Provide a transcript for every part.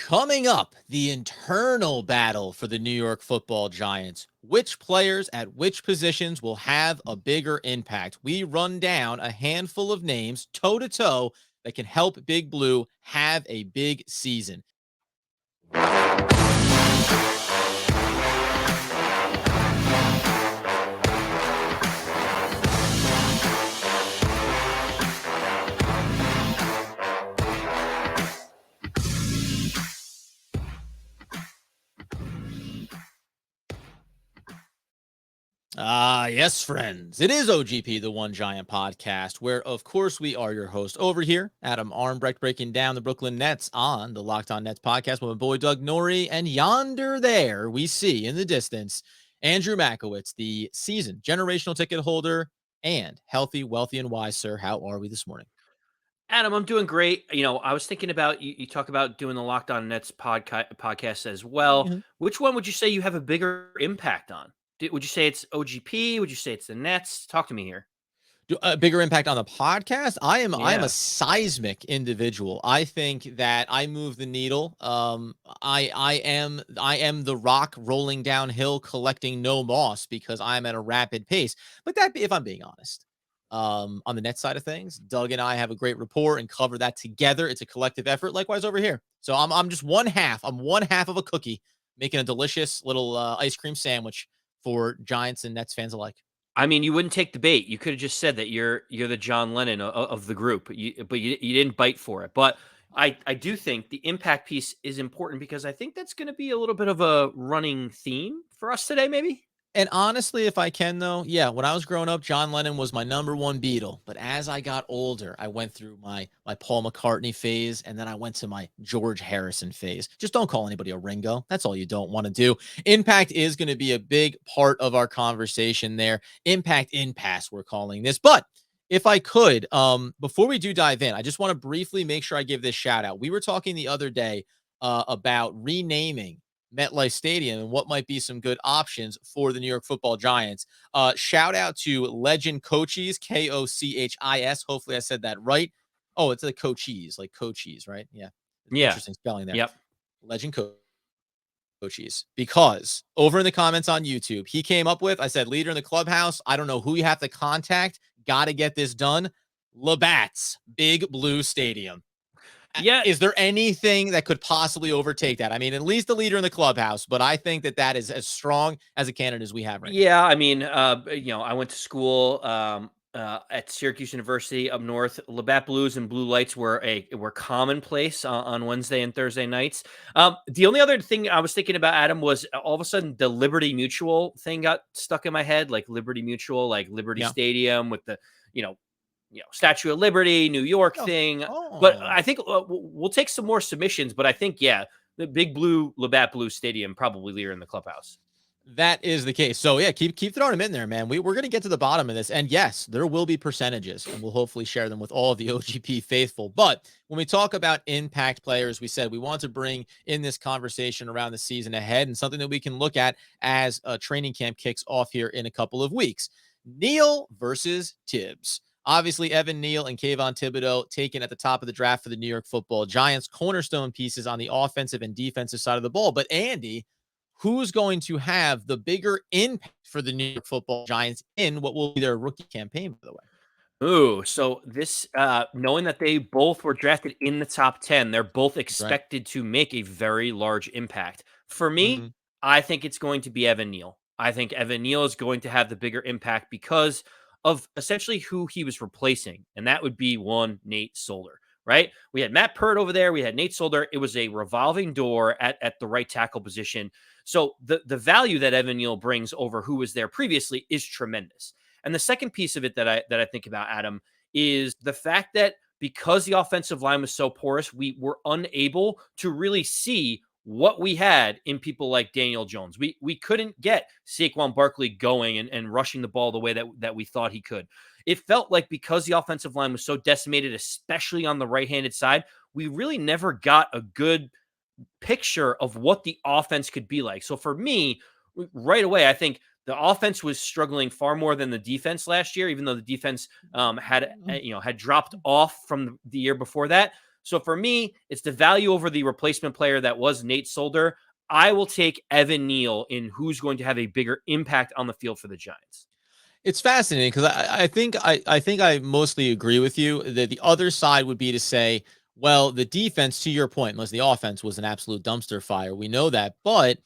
Coming up, the internal battle for the New York Football Giants. Which players at which positions will have a bigger impact? We run down a handful of names toe to toe that can help Big Blue have a big season. Yes, friends. It is OGP, the One Giant Podcast, where, of course, we are your host over here, Adam Armbrecht, breaking down the Brooklyn Nets on the Locked On Nets podcast with my boy Doug Norrie. And yonder there, we see in the distance, Andrew Makowitz, the season generational ticket holder and healthy, wealthy, and wise, sir. How are we this morning? Adam, I'm doing great. I was thinking about you talk about doing the Locked On Nets podcast as well. Mhm. Which one would you say you have a bigger impact on? Would you say it's OGP? Would you say it's the Nets? Talk to me here. A bigger impact on the podcast. I am a Yeah. seismic individual. I think that I move the needle. I am the rock rolling downhill, collecting no moss because I'm at a rapid pace. But if I'm being honest, on the net side of things, Doug and I have a great rapport and cover that together. It's a collective effort. Likewise over here. So I'm just one half. I'm one half of a cookie, making a delicious little ice cream sandwich for Giants and Nets fans alike. I mean, you wouldn't take the bait. You could have just said that you're the John Lennon of the group, but you didn't bite for it. But I do think the impact piece is important because I think that's going to be a little bit of a running theme for us today, maybe. And honestly, if I can though, yeah, when I was growing up, John Lennon was my number one Beatle. But as I got older, I went through my Paul McCartney phase, and then I went to my George Harrison phase. Just don't call anybody a Ringo. That's all you don't want to do. Impact is going to be a big part of our conversation there. Impact impasse, we're calling this. But if I could, before we do dive in, I just want to briefly make sure I give this shout out. We were talking the other day about renaming MetLife Stadium and what might be some good options for the New York Football Giants. Shout out to Legend Coaches, Kochis. Hopefully I said that right. Oh, it's like Coaches, like Coaches, right? Yeah. Yeah. Interesting spelling there. Yep. Legend Coaches. Because over in the comments on YouTube, he came up with, I said, leader in the clubhouse. I don't know who you have to contact. Got to get this done. Labatt's Big Blue Stadium. Yeah. Is there anything that could possibly overtake that? I mean, at least the leader in the clubhouse, but I think that is as strong as a candidate as we have right now. Yeah, I mean, I went to school at Syracuse University up north. Labatt Blues and Blue Lights were commonplace on Wednesday and Thursday nights. The only other thing I was thinking about, Adam, was all of a sudden the Liberty Mutual thing got stuck in my head, like Liberty Mutual, like Liberty Yeah. Stadium with the Statue of Liberty, New York Oh. thing. But Oh. I think we'll take some more submissions. But I think the Big Blue Labatt Blue Stadium probably leader in the clubhouse. That is the case. So yeah, keep throwing them in there, man. We're going to get to the bottom of this. And yes, there will be percentages, and we'll hopefully share them with all of the OGP faithful. But when we talk about impact players, we said we want to bring in this conversation around the season ahead and something that we can look at as a training camp kicks off here in a couple of weeks. Neal versus Tibbs. Obviously, Evan Neal and Kayvon Thibodeaux taken at the top of the draft for the New York Football Giants, cornerstone pieces on the offensive and defensive side of the ball. But Andy, who's going to have the bigger impact for the New York Football Giants in what will be their rookie campaign, by the way? Ooh, so this knowing that they both were drafted in the top 10, they're both That's right. expected to make a very large impact. For me, Mm-hmm. I think it's going to be Evan Neal. I think Evan Neal is going to have the bigger impact because of essentially who he was replacing, and that would be one Nate Solder, right? We had Matt Pert over there, we had Nate Solder. It was a revolving door at the right tackle position. So the value that Evan Neal brings over who was there previously is tremendous. And the second piece of it that I think about, Adam, is the fact that because the offensive line was so porous, we were unable to really see what we had in people like Daniel Jones. We couldn't get Saquon Barkley going and rushing the ball the way that we thought he could. It felt like because the offensive line was so decimated, especially on the right-handed side, we really never got a good picture of what the offense could be like. So for me, right away, I think the offense was struggling far more than the defense last year, even though the defense had dropped off from the year before that. So for me, it's the value over the replacement player that was Nate Solder. I will take Evan Neal in who's going to have a bigger impact on the field for the Giants. It's fascinating because I think I mostly agree with you that the other side would be to say, well, the defense, to your point, unless the offense was an absolute dumpster fire, we know that, but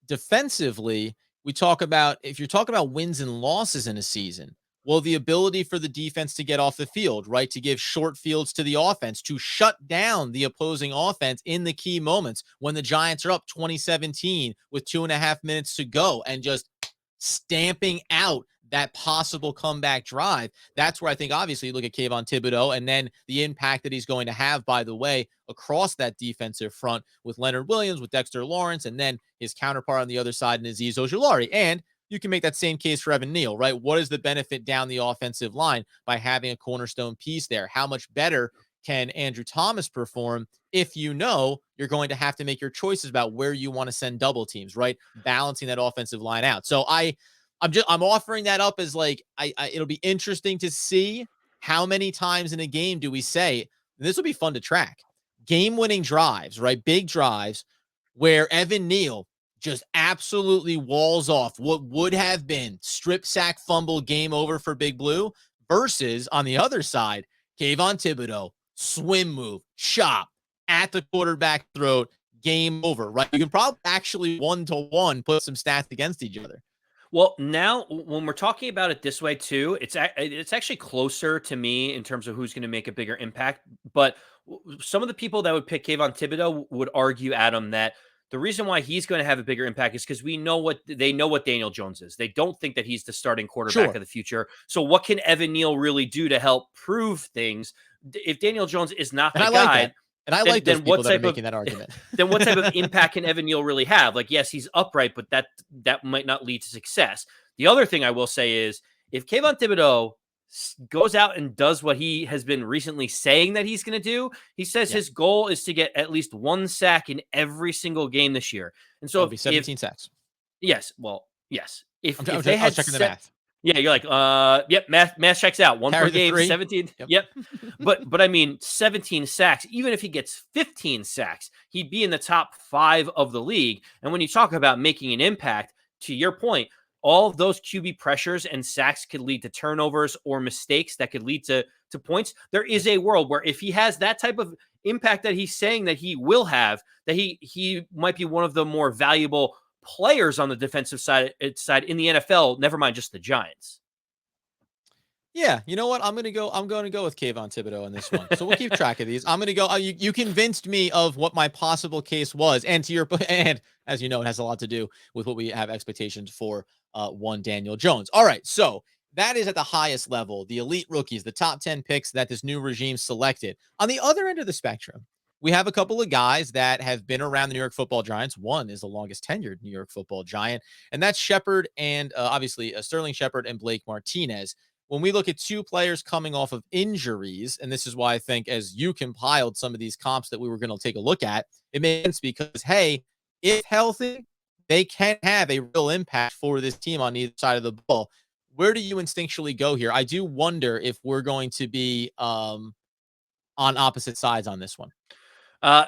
defensively, we talk about if you're talking about wins and losses in a season, well, the ability for the defense to get off the field, right, to give short fields to the offense, to shut down the opposing offense in the key moments when the Giants are up 2017 with 2.5 minutes to go and just stamping out that possible comeback drive. That's where I think obviously you look at Kayvon Thibodeaux and then the impact that he's going to have, by the way, across that defensive front with Leonard Williams, with Dexter Lawrence, and then his counterpart on the other side, Azeez Ojulari. And you can make that same case for Evan Neal, right? What is the benefit down the offensive line by having a cornerstone piece there? How much better can Andrew Thomas perform if you know you're going to have to make your choices about where you want to send double teams, right? Balancing that offensive line out. So I'm offering that up as like, it'll be interesting to see how many times in a game do we say, and this will be fun to track, game-winning drives, right? Big drives where Evan Neal just absolutely walls off what would have been strip sack, fumble, game over for Big Blue versus on the other side, Kayvon Thibodeaux, swim move, chop at the quarterback throat, game over, right? You can probably actually 1-to-1 put some stats against each other. Well, now when we're talking about it this way too, it's actually closer to me in terms of who's going to make a bigger impact. But some of the people that would pick Kayvon Thibodeaux would argue, Adam, that the reason why he's going to have a bigger impact is because they know what Daniel Jones is. They don't think that he's the starting quarterback of the future. So what can Evan Neal really do to help prove things? If Daniel Jones is not the guy, and I like those people that are making that argument. Then what type of impact can Evan Neal really have? Like, yes, he's upright, but that might not lead to success. The other thing I will say is if Kayvon Thibodeaux goes out and does what he has been recently saying that he's going to do, he says his goal is to get at least 1 sack in every single game this year. And so it'll be 17 sacks. Yes. Well, yes. If I'm they had checking the math. Yeah, you're like, yep, math checks out. One per game, 17. Yep. But I mean, 17 sacks, even if he gets 15 sacks, he'd be in the top 5 of the league. And when you talk about making an impact, to your point, all of those QB pressures and sacks could lead to turnovers or mistakes that could lead to points. There is a world where if he has that type of impact that he's saying that he will have, that he might be one of the more valuable players on the defensive side in the NFL, never mind just the Giants. Yeah, you know what? I'm going to go with Kayvon Thibodeaux in this one. So we'll keep track of these. I'm going to go. You convinced me of what my possible case was, and as you know, it has a lot to do with what we have expectations for one Daniel Jones. All right, so that is at the highest level, the elite rookies, the top 10 picks that this new regime selected. On the other end of the spectrum, we have a couple of guys that have been around the New York Football Giants. One is the longest tenured New York Football Giant, and that's Shepard and obviously Sterling Shepard and Blake Martinez. When we look at 2 players coming off of injuries, and this is why I think as you compiled some of these comps that we were going to take a look at, it makes sense because, hey, if healthy, they can have a real impact for this team on either side of the ball. Where do you instinctually go here? I do wonder if we're going to be on opposite sides on this one.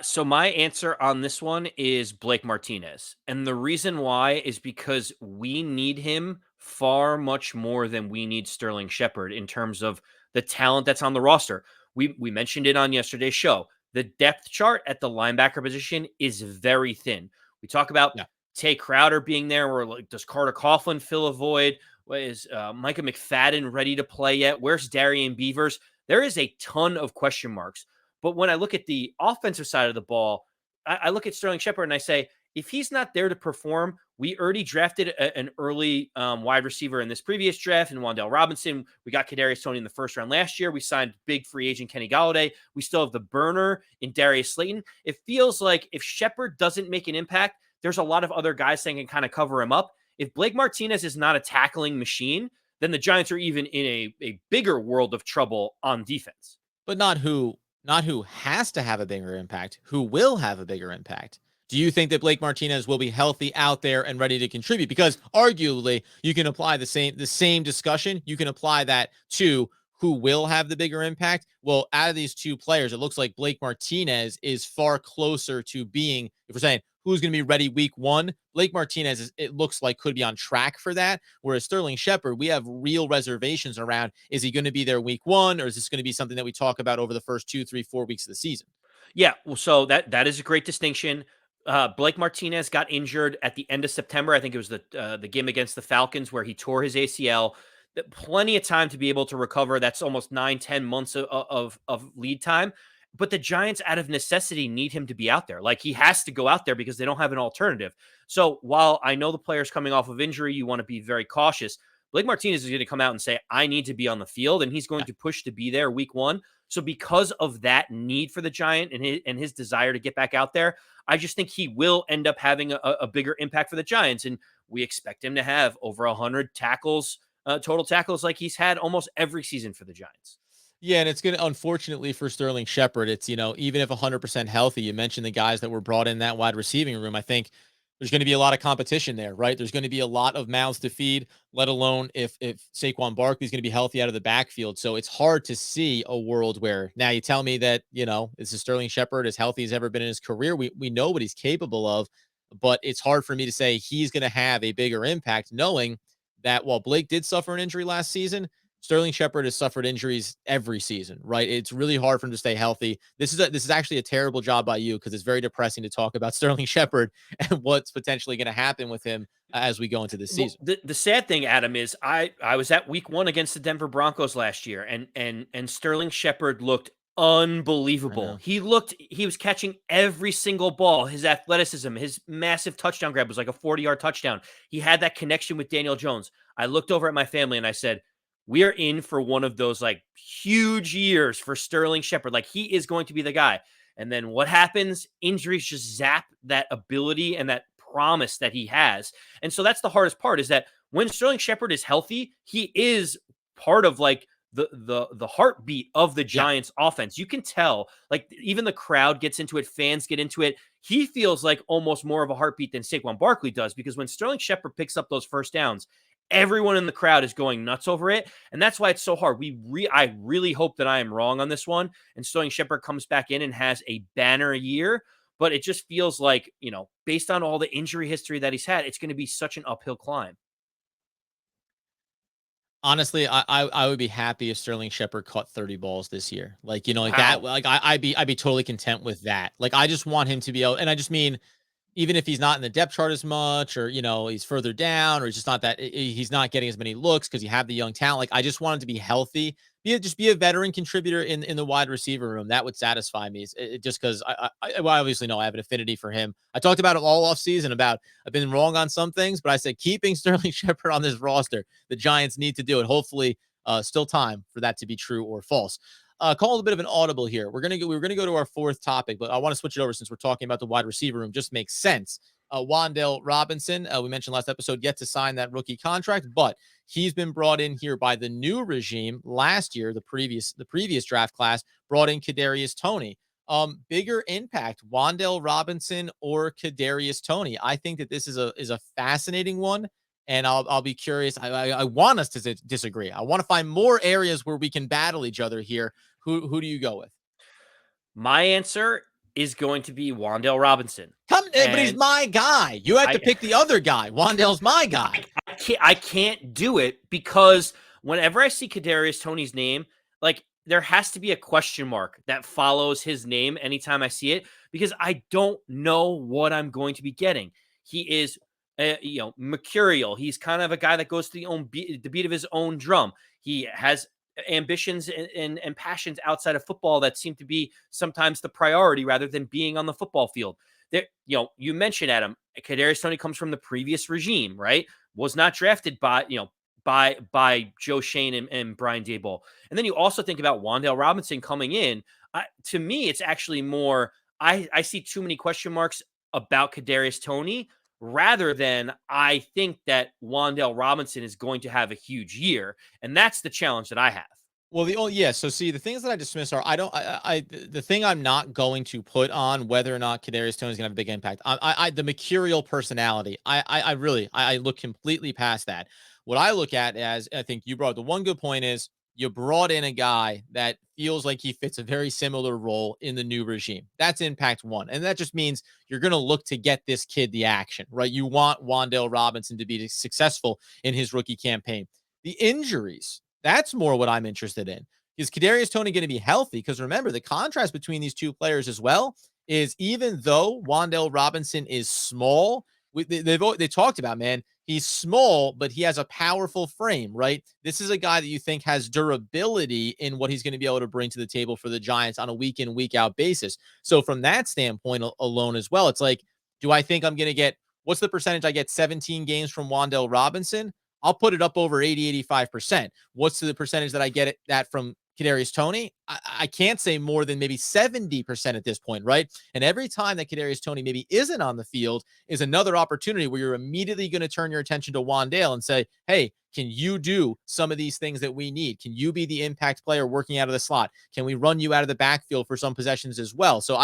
So my answer on this one is Blake Martinez. And the reason why is because we need him far much more than we need Sterling Shepard in terms of the talent that's on the roster. We mentioned it on yesterday's show. The depth chart at the linebacker position is very thin. We talk about Tay Crowder being there, or like, does Carter Coughlin fill a void? Is Micah McFadden ready to play yet? Where's Darian Beavers? There is a ton of question marks. But when I look at the offensive side of the ball, I look at Sterling Shepard and I say, if he's not there to perform, we already drafted an early wide receiver in this previous draft in Wandale Robinson. We got Kadarius Toney in the first round last year. We signed big free agent Kenny Golladay. We still have the burner in Darius Slayton. It feels like if Shepard doesn't make an impact, there's a lot of other guys that can kind of cover him up. If Blake Martinez is not a tackling machine, then the Giants are even in a bigger world of trouble on defense. But not who has to have a bigger impact, who will have a bigger impact. Do you think that Blake Martinez will be healthy out there and ready to contribute? Because arguably you can apply the same discussion. You can apply that to who will have the bigger impact? Well, out of these two players, it looks like Blake Martinez is far closer to being, if we're saying who's going to be ready week one, Blake Martinez it looks like could be on track for that. Whereas Sterling Shepard, we have real reservations around, is he going to be there week one, or is this going to be something that we talk about over the first 2, 3, 4 weeks of the season? Yeah, well, so that is a great distinction. Blake Martinez got injured at the end of September. I think it was the game against the Falcons where he tore his ACL. Plenty of time to be able to recover. That's almost 9-10 months of lead time. But the Giants, out of necessity, need him to be out there. Like, he has to go out there because they don't have an alternative. So while I know the player's coming off of injury, you want to be very cautious. Blake Martinez is going to come out and say, I need to be on the field, and he's going to push to be there week one. So because of that need for the Giant and his desire to get back out there, I just think he will end up having a bigger impact for the Giants. And we expect him to have over 100 tackles, total tackles, like he's had almost every season for the Giants. Yeah, and it's going to, unfortunately for Sterling Shepard, it's, even if 100% healthy, you mentioned the guys that were brought in that wide receiving room. I think there's going to be a lot of competition there, right? There's going to be a lot of mouths to feed, let alone if Saquon Barkley's going to be healthy out of the backfield. So it's hard to see a world where now you tell me that, this is Sterling Shepard as healthy as ever been in his career. We know what he's capable of, but it's hard for me to say he's going to have a bigger impact, knowing that while Blake did suffer an injury last season, Sterling Shepard has suffered injuries every season, right? It's really hard for him to stay healthy. This is actually a terrible job by you, because it's very depressing to talk about Sterling Shepard and what's potentially going to happen with him as we go into this Well, season. the sad thing, Adam, is I was at week one against the Denver Broncos last year, and Sterling Shepard looked I unbelievable. know. He was catching every single ball. His athleticism, his massive touchdown grab was like a 40-yard touchdown. He had that connection with Daniel Jones. I looked over at my family and I said, we are in for one of those like huge years for Sterling Shepard. Like, he is going to be the guy. And then what happens? Injuries just zap that ability and that promise that he has. And so that's the hardest part, is that when Sterling Shepard is healthy, he is part of like the heartbeat of the Yeah. Giants offense. You can tell, like, even the crowd gets into it, fans get into it. He feels like almost more of a heartbeat than Saquon Barkley does, because when Sterling Shepard picks up those first downs, everyone in the crowd is going nuts over it. And that's why it's so hard. I really hope that I am wrong on this one and Sterling Shepard comes back in and has a banner year. But it just feels like, based on all the injury history that he's had, it's going to be such an uphill climb. Honestly, I would be happy if Sterling Shepard caught 30 balls this year. Like, like that, Wow. like I'd be totally content with that. Like, I just want him to be able, and I just mean, even if he's not in the depth chart as much, or he's further down, or he's just not that, he's not getting as many looks because you have the young talent. Like, I just want him to be healthy, just be a veteran contributor in the wide receiver room. That would satisfy me. Just because well, I obviously know I have an affinity for him. I talked about it all off season about, I've been wrong on some things, but I said keeping Sterling Shepard on this roster, the Giants need to do it. Hopefully, still time for that to be true or false. Call it a bit of an audible here. We're gonna go to our fourth topic, but I want to switch it over since we're talking about the wide receiver room. Just makes sense. Wandale Robinson, we mentioned last episode, yet to sign that rookie contract, but he's been brought in here by the new regime last year. The previous draft class brought in Kadarius Toney. Bigger impact, Wandale Robinson or Kadarius Toney? I think that this is a fascinating one, and I'll be curious. I want us to disagree. I want to find more areas where we can battle each other here. Who do you go with? My answer is going to be Wandale Robinson. But he's And my guy. You have to I pick the other guy. Wandale's my guy. I can't do it, because whenever I see Kadarius Toney's name, like, there has to be a question mark that follows his name anytime I see it, because I don't know what I'm going to be getting. He is mercurial. He's kind of a guy that goes to the beat of his own drum. He has ambitions and passions outside of football that seem to be sometimes the priority rather than being on the football field. There, you mentioned, Adam, Kadarius Toney comes from the previous regime, right? Was not drafted by Joe Shane and Brian Daboll. And then you also think about Wandale Robinson coming in. To me, it's actually more, I see too many question marks about Kadarius Toney, rather than I think that Wandale Robinson is going to have a huge year. And that's the challenge that I have. Well, so see, the things that I dismiss are, the thing I'm not going to put on whether or not Kadarius Toney is going to have a big impact. The mercurial personality. I look completely past that. What I look at, as I think you brought up, the one good point is you brought in a guy that feels like he fits a very similar role in the new regime. That's impact one. And that just means you're going to look to get this kid the action, right? You want Wandale Robinson to be successful in his rookie campaign. The injuries, that's more what I'm interested in. Is Kadarius Toney going to be healthy? Because remember, the contrast between these two players as well is even though Wandale Robinson is small, they talked about, man, he's small, but he has a powerful frame, right? This is a guy that you think has durability in what he's going to be able to bring to the table for the Giants on a week in, week out basis. So from that standpoint alone as well, it's like, do I think I'm going to get, what's the percentage I get 17 games from Wandale Robinson? I'll put it up over 80-85%. What's the percentage that I get that from Kadarius Toney? I can't say more than maybe 70% at this point, right? And every time that Kadarius Toney maybe isn't on the field is another opportunity where you're immediately going to turn your attention to Wandale and say, hey, can you do some of these things that we need? Can you be the impact player working out of the slot? Can we run you out of the backfield for some possessions as well? So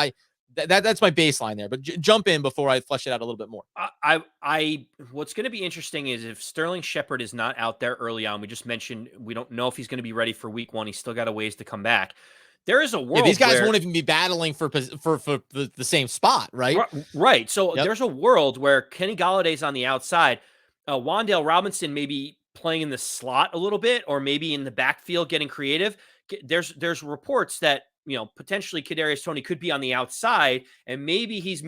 that's my baseline there, but jump in before I flesh it out a little bit more. What's going to be interesting is if Sterling Shepard is not out there early on. We just mentioned we don't know if he's going to be ready for week 1. He's still got a ways to come back. There is a world these guys where, won't even be battling for the same spot, right? Right. So there's a world where Kenny Galladay's on the outside, Wandale Robinson maybe playing in the slot a little bit, or maybe in the backfield getting creative. There's reports that potentially Kadarius Toney could be on the outside, and maybe he's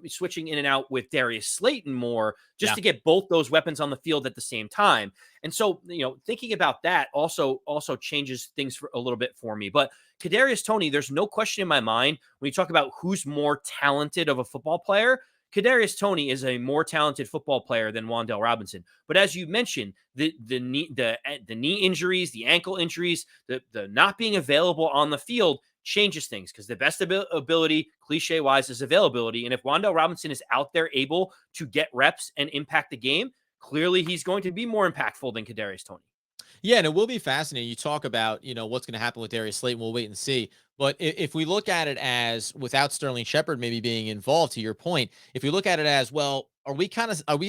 switching in and out with Darius Slayton more just to get both those weapons on the field at the same time. And so, thinking about that also changes things for a little bit for me. But Kadarius Toney, there's no question in my mind when you talk about who's more talented of a football player. Kadarius Toney is a more talented football player than Wandale Robinson. But as you mentioned, the knee injuries, the ankle injuries, the not being available on the field changes things, because the best ability, cliche wise, is availability. And if Wandale Robinson is out there able to get reps and impact the game, clearly he's going to be more impactful than Kadarius Toney. Yeah, and it will be fascinating. You talk about, what's going to happen with Darius Slayton. We'll wait and see. But if we look at it as without Sterling Shepard maybe being involved, to your point, if we look at it as, well, are we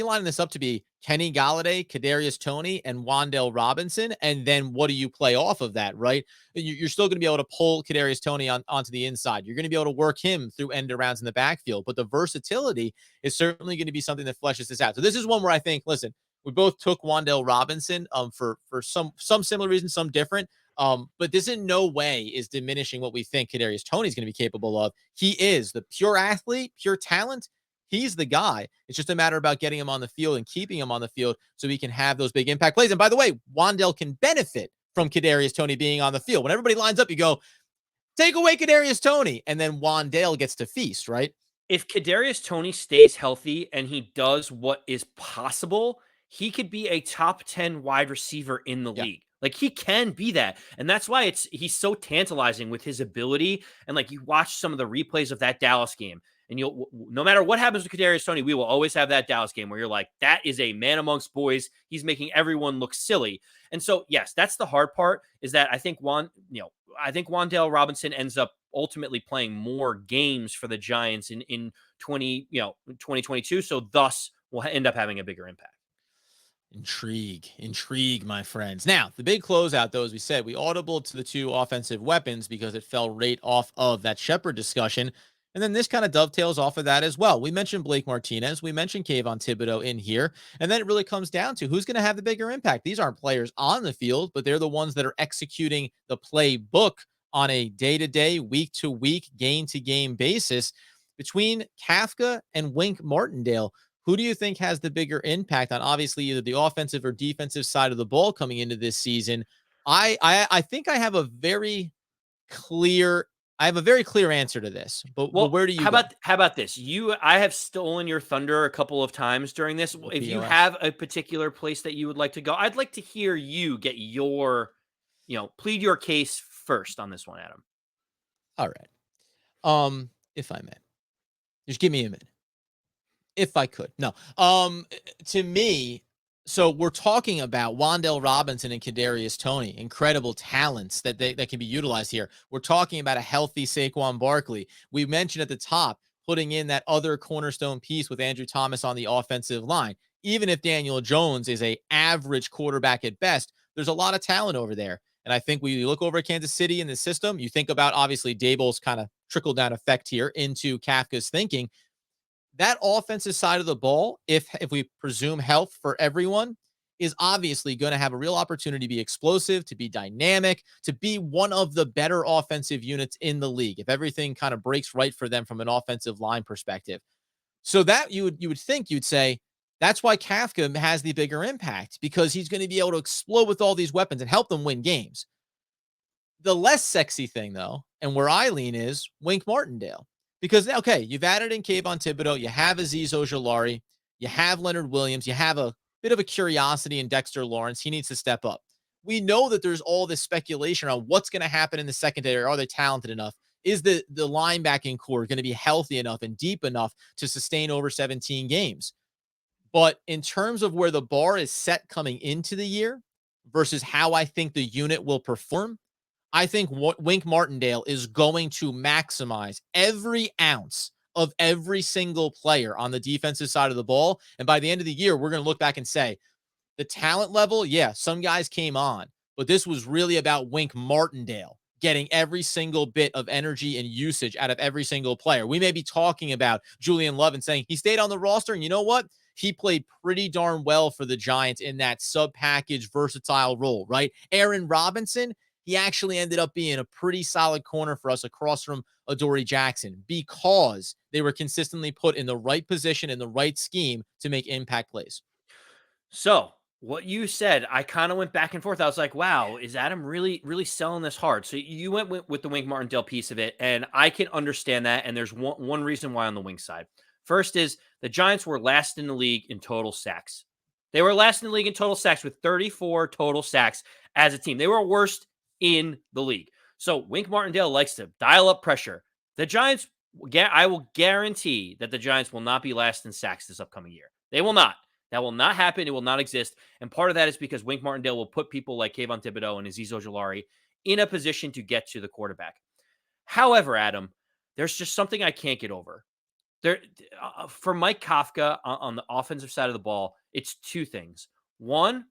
lining this up to be Kenny Galladay, Kadarius Toney, and Wandale Robinson? And then what do you play off of that, right? You're still going to be able to pull Kadarius Toney onto the inside. You're going to be able to work him through end arounds in the backfield. But the versatility is certainly going to be something that fleshes this out. So this is one where I think, listen, we both took Wandale Robinson for some similar reasons, some different. But this in no way is diminishing what we think Kadarius Toney is going to be capable of. He is the pure athlete, pure talent. He's the guy. It's just a matter about getting him on the field and keeping him on the field so he can have those big impact plays. And by the way, Wandale can benefit from Kadarius Toney being on the field. When everybody lines up, you go, take away Kadarius Toney, and then Wandale gets to feast, right? If Kadarius Toney stays healthy and he does what is possible, he could be a top 10 wide receiver in the league. Like, he can be that. And that's why he's so tantalizing with his ability. And like, you watch some of the replays of that Dallas game, and no matter what happens with Kadarius Toney, we will always have that Dallas game where you're like, that is a man amongst boys. He's making everyone look silly. And so, yes, that's the hard part, is that I think Wandale Robinson ends up ultimately playing more games for the Giants in 2022. So thus will end up having a bigger impact. Intrigue, my friends. Now, the big closeout, though, as we said, we audibled to the two offensive weapons because it fell right off of that Shepard discussion. And then this kind of dovetails off of that as well. We mentioned Blake Martinez. We mentioned Kayvon Thibodeaux in here. And then it really comes down to who's going to have the bigger impact. These aren't players on the field, but they're the ones that are executing the playbook on a day-to-day, week-to-week, game-to-game basis. Between Kafka and Wink Martindale, who do you think has the bigger impact on obviously either the offensive or defensive side of the ball coming into this season? I think I have a very clear answer to this, but where do you how about this? I have stolen your thunder a couple of times during this. If you have a particular place that you would like to go, I'd like to hear you get plead your case first on this one, Adam. All right. If I may, just give me a minute. If I could. No. To me, so we're talking about Wandale Robinson and Kadarius Toney, incredible talents that can be utilized here. We're talking about a healthy Saquon Barkley. We mentioned at the top putting in that other cornerstone piece with Andrew Thomas on the offensive line. Even if Daniel Jones is a average quarterback at best, there's a lot of talent over there. And I think when you look over at Kansas City in the system, you think about obviously Dable's kind of trickle down effect here into Kafka's thinking. That offensive side of the ball, if we presume health for everyone, is obviously going to have a real opportunity to be explosive, to be dynamic, to be one of the better offensive units in the league. If everything kind of breaks right for them from an offensive line perspective. So that you would think you'd say that's why Kafka has the bigger impact, because he's going to be able to explode with all these weapons and help them win games. The less sexy thing, though, and where I lean is Wink Martindale. Because, okay, you've added in Kayvon Thibodeaux, you have Azeez Ojulari, you have Leonard Williams, you have a bit of a curiosity in Dexter Lawrence. He needs to step up. We know that there's all this speculation on what's going to happen in the secondary. Are they talented enough? Is the linebacking core going to be healthy enough and deep enough to sustain over 17 games? But in terms of where the bar is set coming into the year versus how I think the unit will perform, I think Wink Martindale is going to maximize every ounce of every single player on the defensive side of the ball. And by the end of the year, we're going to look back and say, the talent level, yeah, some guys came on, but this was really about Wink Martindale getting every single bit of energy and usage out of every single player. We may be talking about Julian Love and saying he stayed on the roster, and you know what? He played pretty darn well for the Giants in that sub-package versatile role, right? Aaron Robinson, he actually ended up being a pretty solid corner for us across from Adoree Jackson because they were consistently put in the right position in the right scheme to make impact plays. So what you said, I kind of went back and forth. I was like, wow, is Adam really selling this hard? So you went with the Wink Martindale piece of it, and I can understand that. And there's one reason why on the wing side. First is the Giants were last in the league in total sacks. They were last in the league in total sacks with 34 total sacks as a team. They were worst in the league. So Wink Martindale likes to dial up pressure. The Giants, I will guarantee that the Giants will not be last in sacks this upcoming year. They will not. That will not happen. It will not exist. And part of that is because Wink Martindale will put people like Kayvon Thibodeaux and Azeez Ojulari in a position to get to the quarterback. However, Adam, there's just something I can't get over. There, for Mike Kafka on the offensive side of the ball, it's two things. One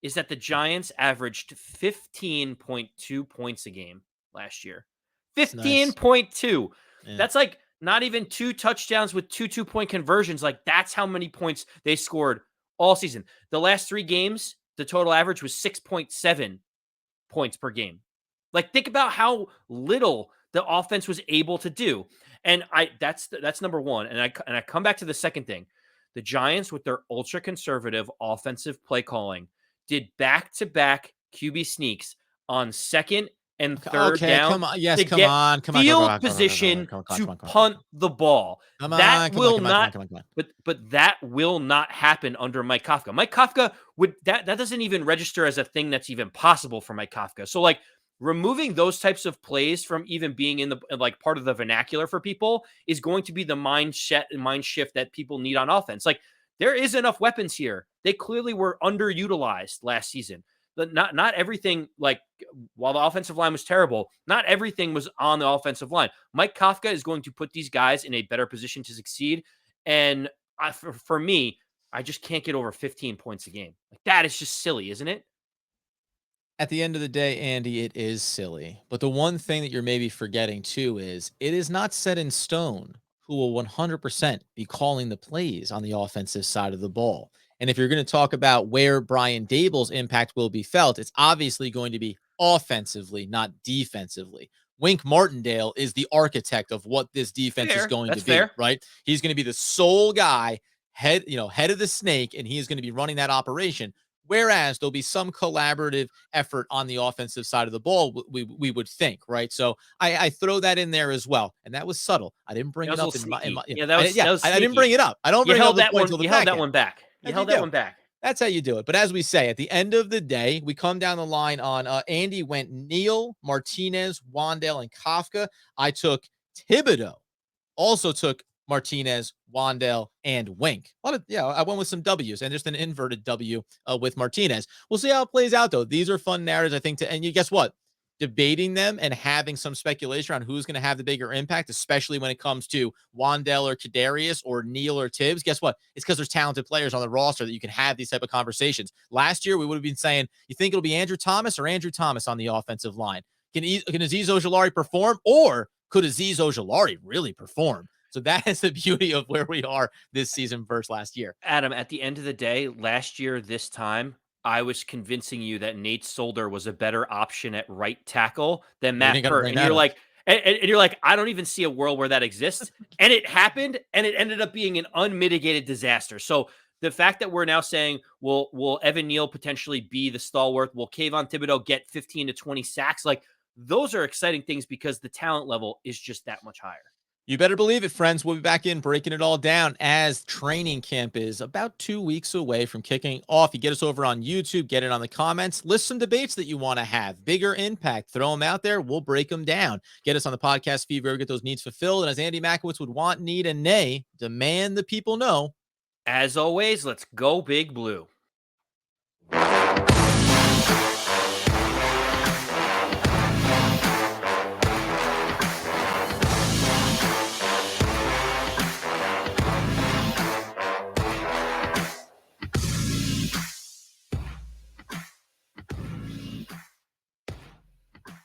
is that the Giants averaged 15.2 points a game last year. 15.2. Yeah. That's like not even 2 touchdowns with 2 2-point conversions. Like, that's how many points they scored all season. The last 3 games, the total average was 6.7 points per game. Like, think about how little the offense was able to do. And that's number one. And I come back to the second thing. The Giants, with their ultra conservative offensive play calling, did back-to-back QB sneaks on second and third down. Come on. Yes, to come get on. field position to punt the ball. That will not. But that will not happen under Mike Kafka. Mike Kafka would that doesn't even register as a thing that's even possible for Mike Kafka. So, like, removing those types of plays from even being in the like part of the vernacular for people is going to be the mind shift that people need on offense. Like, there is enough weapons here. They clearly were underutilized last season. But not everything, like, while the offensive line was terrible, not everything was on the offensive line. Mike Kafka is going to put these guys in a better position to succeed. And for me, I just can't get over 15 points a game. Like, that is just silly, isn't it? At the end of the day, Andy, it is silly. But the one thing that you're maybe forgetting, too, is it is not set in stone who will 100% be calling the plays on the offensive side of the ball. And if you're going to talk about where Brian Dable's impact will be felt, it's obviously going to be offensively, not defensively. Wink Martindale is the architect of what this defense is going to be, right? He's going to be the sole guy, head of the snake, and he is going to be running that operation. Whereas there'll be some collaborative effort on the offensive side of the ball, we would think, right? So I throw that in there as well, and that was subtle. I didn't bring it up in my that was I didn't bring it up. I don't bring up the points. You held that one back. You held that one back. That's how you do it. But as we say, at the end of the day, we come down the line on Andy went Neal, Martinez, Wandale, and Kafka. I took Thibodeau, also took Martinez, Wandale, and Wink. I went with some W's and just an inverted W with Martinez. We'll see how it plays out, though. These are fun narratives, I think. And you guess what? debating them and having some speculation on who's going to have the bigger impact, especially when it comes to Wandale or Kadarius or Neal or Tibbs, guess what? It's because there's talented players on the roster that you can have these type of conversations. Last year, we would have been saying, you think it'll be Andrew Thomas or Andrew Thomas on the offensive line? Can Azeez Ojulari perform, or could Azeez Ojulari really perform? So that is the beauty of where we are this season versus last year. Adam, at the end of the day, last year, this time, I was convincing you that Nate Solder was a better option at right tackle than We Matt didn't got to Pert. bring And that you're up. like, and you're like, I don't even see a world where that exists. And it happened, and it ended up being an unmitigated disaster. So the fact that we're now saying, will Evan Neal potentially be the stalwart? Will Kayvon Thibodeaux get 15 to 20 sacks? Like, those are exciting things because the talent level is just that much higher. You better believe it, friends. We'll be back in breaking it all down as training camp is about 2 weeks away from kicking off. You get us over on YouTube, get it on the comments, list some debates that you want to have, bigger impact, throw them out there. We'll break them down. Get us on the podcast feed where we get those needs fulfilled. And as Andy Makowitz would want, need, and nay, demand the people know. As always, let's go Big Blue.